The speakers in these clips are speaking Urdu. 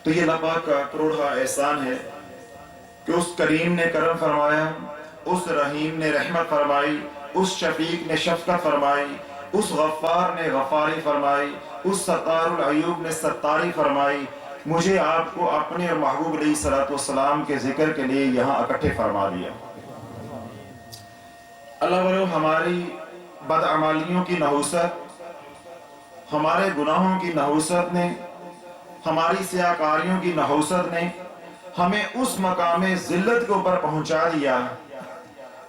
تو یہ اللہ پاک کا کروڑا احسان ہے کہ اس کریم نے کرم فرمایا، اس رحیم نے رحمت فرمائی، اس شفیق نے شفقت فرمائی، اس غفار نے غفاری فرمائی، اس ستار العیوب نے ستاری فرمائی، مجھے آپ کو اپنے اور محبوب علیہ الصلوۃ والسلام کے ذکر کے لیے یہاں اکٹھے فرما دیا۔ اللہ والو، ہماری بدعمالیوں کی نحوست، ہمارے گناہوں کی نحوست نے، ہماری سیاکاریوں کی نحوست نے ہمیں اس مقام ذلت کے اوپر پہنچا دیا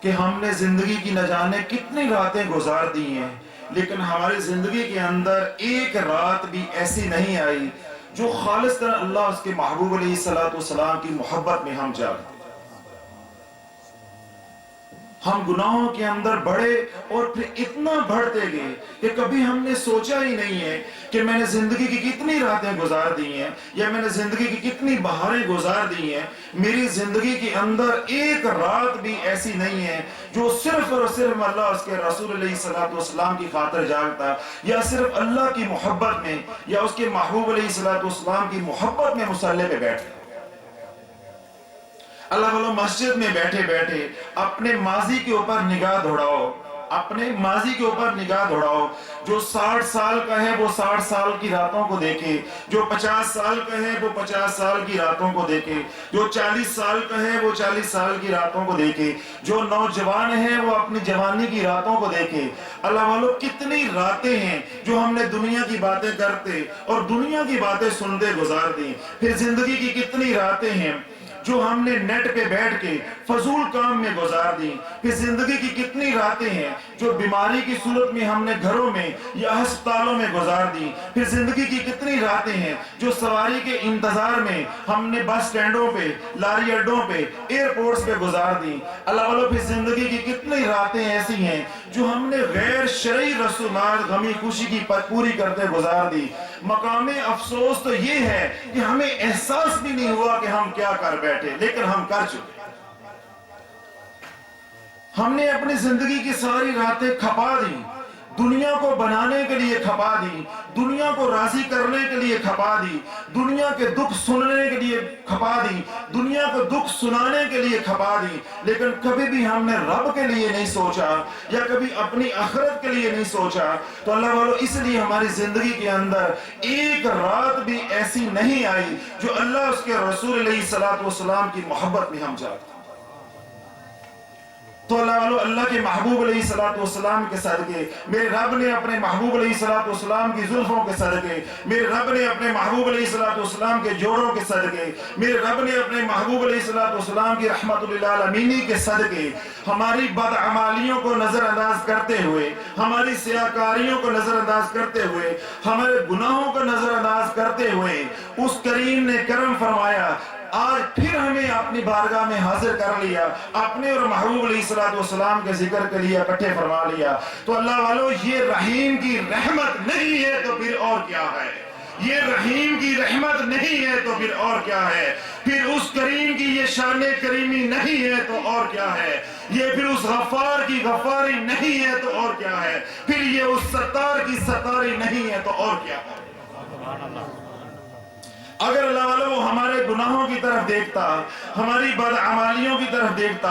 کہ ہم نے زندگی کی نہ جانے کتنی راتیں گزار دی ہیں، لیکن ہماری زندگی کے اندر ایک رات بھی ایسی نہیں آئی جو خالص طرح اللہ اس کے محبوب علیہ الصلوۃ والسلام کی محبت میں ہم جاگتے۔ ہم گناہوں کے اندر بڑھے اور پھر اتنا بڑھتے گئے کہ کبھی ہم نے سوچا ہی نہیں ہے کہ میں نے زندگی کی کتنی راتیں گزار دی ہیں یا میں نے زندگی کی کتنی بہاریں گزار دی ہیں۔ میری زندگی کے اندر ایک رات بھی ایسی نہیں ہے جو صرف اور صرف اللہ اس کے رسول علیہ الصلوۃ والسلام کی خاطر جاگتا، یا صرف اللہ کی محبت میں یا اس کے محبوب علیہ الصلوۃ والسلام کی محبت میں مصلی پہ بیٹھتا۔ اللہ والو، مسجد میں بیٹھے بیٹھے اپنے ماضی کے اوپر نگاہ دوڑاؤ، اپنے ماضی کے اوپر نگاہ دوڑاؤ۔ جو 60 سال کا ہے وہ 60 سال کی راتوں کو دیکھے، جو 50 سال کا ہے وہ 50 سال کی راتوں کو دیکھے، جو 40 سال کا ہے وہ 40 سال کی راتوں کو دیکھے، جو نوجوان ہے وہ اپنی جوانی کی راتوں کو دیکھے۔ اللہ والو، کتنی راتیں ہیں جو ہم نے دنیا کی باتیں کرتے اور دنیا کی باتیں سنتے گزار دی۔ پھر زندگی کی کتنی راتیں ہیں جو ہم نے نیٹ پہ بیٹھ کے فضول کام میں گزار دی۔ پھر زندگی کی کتنی راتیں ہیں جو بیماری کی صورت میں ہم نے گھروں میں یا ہسپتالوں میں گزار دی۔ پھر زندگی کی کتنی راتیں ہیں جو سواری کے انتظار میں ہم نے بس سٹینڈوں پہ، لاری اڈوں پہ، ایئرپورٹس پہ گزار دی۔ اللہ والو، پھر زندگی کی کتنی راتیں ایسی ہیں جو ہم نے غیر شرعی رسومات غمی خوشی کی پوری کرتے گزار دی۔ مقام افسوس تو یہ ہے کہ ہمیں احساس بھی نہیں ہوا کہ ہم کیا کر بیٹھے، لیکن ہم کر چکے۔ ہم نے اپنی زندگی کی ساری راتیں کھپا دی، دنیا کو بنانے کے لیے کھپا دی، دنیا کو راضی کرنے کے لیے کھپا دی، دنیا کے دکھ سننے کے لیے کھپا دی، دنیا کو دکھ سنانے کے لیے کھپا دی، لیکن کبھی بھی ہم نے رب کے لیے نہیں سوچا یا کبھی اپنی آخرت کے لیے نہیں سوچا۔ تو اللہ والو، اس لیے ہماری زندگی کے اندر ایک رات بھی ایسی نہیں آئی جو اللہ اس کے رسول علیہ الصلوۃ والسلام کی محبت میں ہم جاگتے۔ تو اللہ والو، اللہ کے محبوب علیہ الصلوۃ والسلام کے صدقے، میرے رب نے اپنے محبوب علیہ الصلوۃ والسلام کی زلفوں کے صدقے، میرے رب نے اپنے محبوب علیہ الصلوۃ والسلام کے جوڑوں کے صدقے، میرے رب نے اپنے محبوب علیہ الصلوۃ والسلام کی رحمت للعالمین کے صدقے ہماری بدعمالیوں کو نظر انداز کرتے ہوئے، ہماری سیاکاریوں کو نظر انداز کرتے ہوئے، ہمارے گناہوں کو نظر انداز کرتے ہوئے اس کریم نے کرم فرمایا، آج پھر ہمیں اپنی بارگاہ میں حاضر کر لیا، اپنے اور محبوب علیہ الصلوۃ والسلام کے ذکر کے لیے اکٹھے فرما لیا۔ تو اللہ والو، یہ رحیم کی رحمت نہیں ہے تو پھر اور کیا ہے؟ یہ رحیم کی رحمت نہیں ہے تو پھر اور کیا ہے؟ پھر اس کریم کی یہ شان کریمی نہیں ہے تو اور کیا ہے؟ یہ پھر اس غفار کی غفاری نہیں ہے تو اور کیا ہے؟ پھر یہ اس ستار کی ستاری نہیں ہے تو اور کیا ہے؟ اگر اللہ والو وہ ہمارے گناہوں کی طرف دیکھتا، ہماری بدعمالیوں کی طرف دیکھتا،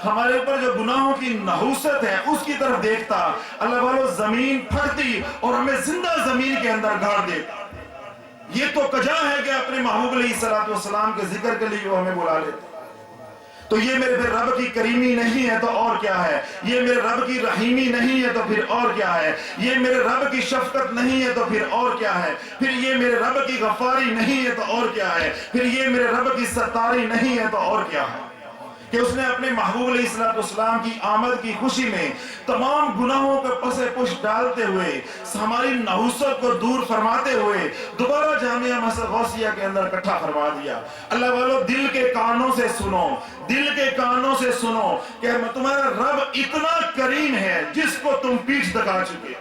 ہمارے اوپر جو گناہوں کی نحوست ہے اس کی طرف دیکھتا، اللہ والو زمین پھٹتی اور ہمیں زندہ زمین کے اندر گاڑ دیتا۔ یہ تو کجا ہے کہ اپنے محبوب علیہ الصلوۃ والسلام کے ذکر کے لیے وہ ہمیں بلا لیتا۔ تو یہ میرے پھر رب کی کریمی نہیں ہے تو اور کیا ہے؟ یہ میرے رب کی رحیمی نہیں ہے تو پھر اور کیا ہے؟ یہ میرے رب کی شفقت نہیں ہے تو پھر اور کیا ہے؟ پھر یہ میرے رب کی غفاری نہیں ہے تو اور کیا ہے؟ پھر یہ میرے رب کی ستاری نہیں ہے تو اور کیا ہے؟ کہ اس نے اپنے محبوب علیہ الصلوۃ والسلام کی آمد کی خوشی میں تمام گناہوں کو پسے پش ڈالتے ہوئے، ہماری نحوست کو دور فرماتے ہوئے دوبارہ جامعہ مسجد غوثیہ کے اندر اکٹھا فرما دیا۔ اللہ والو، دل کے کانوں سے سنو، دل کے کانوں سے سنو کہ تمہارا رب اتنا کریم ہے جس کو تم پیٹھ دکھا چکے،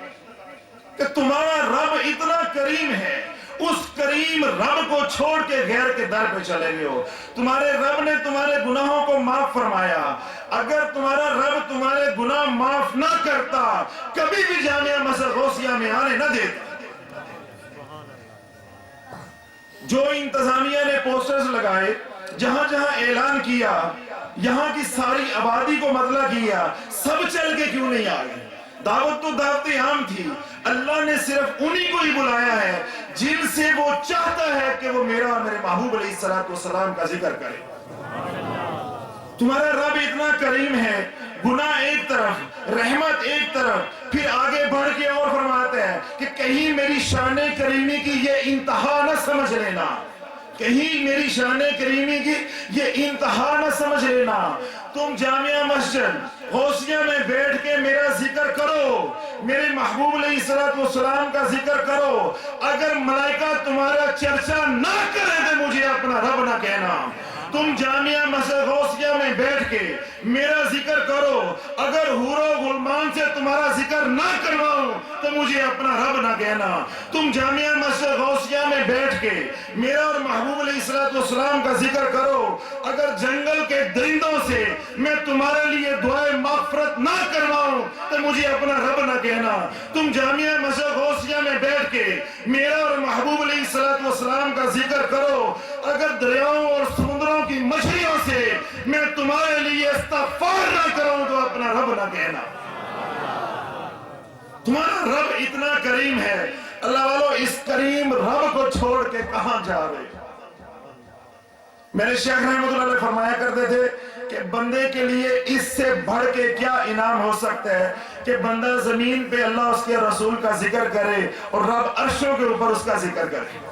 کہ تمہارا رب اتنا کریم ہے، اس کریم رب کو چھوڑ کے غیر کے در پہ چلے گئے ہو۔ تمہارے رب نے تمہارے گناہوں کو معاف فرمایا، اگر تمہارا رب تمہارے گناہ معاف نہ کرتا کبھی بھی جامعہ مسجد غوثیہ میں آنے نہ دیتا۔ جو انتظامیہ نے پوسٹرز لگائے، جہاں جہاں اعلان کیا، یہاں کی ساری آبادی کو مطلع کیا، سب چل کے کیوں نہیں آ گئے؟ دعوت تو دعوت عام تھی، اللہ نے صرف انہی کو ہی بلایا ہے جن سے وہ چاہتا ہے کہ وہ میرا اور میرے محبوب علیہ السلام کا ذکر کرے۔ تمہارا رب اتنا کریم ہے، گناہ ایک طرف، رحمت ایک طرف، پھر آگے بڑھ کے اور فرماتا ہے کہ کہیں میری شان کریمی کی یہ انتہا نہ سمجھ لینا، کہیں میری شان کریمی کی یہ انتہا نہ سمجھ لینا۔ تم جامعہ مسجد غوثیہ میں بیٹھ کے میرا ذکر کرو، میرے محبوب علیہ السلام کا ذکر کرو، اگر ملائکہ تمہارا چرچا نہ کریں تو مجھے اپنا رب نہ کہنا۔ تم جامعہ مسجد غوثیہ میں بیٹھ کے میرا ذکر کرو، اگر حور و غلمان سے تمہارا ذکر نہ کرواؤں تو مجھے اپنا رب نہ کہنا۔ تم جامعہ مسجد غوثیہ میں بیٹھ کے میرا اور محبوب علیہ السلام کا ذکر کرو، اگر جنگل کے درندوں سے میں تمہارے لیے دعائے مغفرت نہ کرواؤں تو مجھے اپنا رب نہ کہنا۔ تم جامعہ مسجد غوثیہ میں بیٹھ کے میرا اور محبوب علیہ السلام کا ذکر کرو، اگر دریاؤں اور سمندروں کی مچھلیوں سے میں تمہارے لیے استغفار نہ کروں تو اپنا رب نہ کہنا۔ تمہارا رب اتنا کریم ہے، اللہ والو اس کریم رب کو چھوڑ کے کہاں جا رہے؟ میرے شیخ رحمۃ اللہ علیہ فرمایا کرتے تھے کہ بندے کے لیے اس سے بڑھ کے کیا انعام ہو سکتا ہے کہ بندہ زمین پہ اللہ اس کے رسول کا ذکر کرے اور رب عرشوں کے اوپر اس کا ذکر کرے۔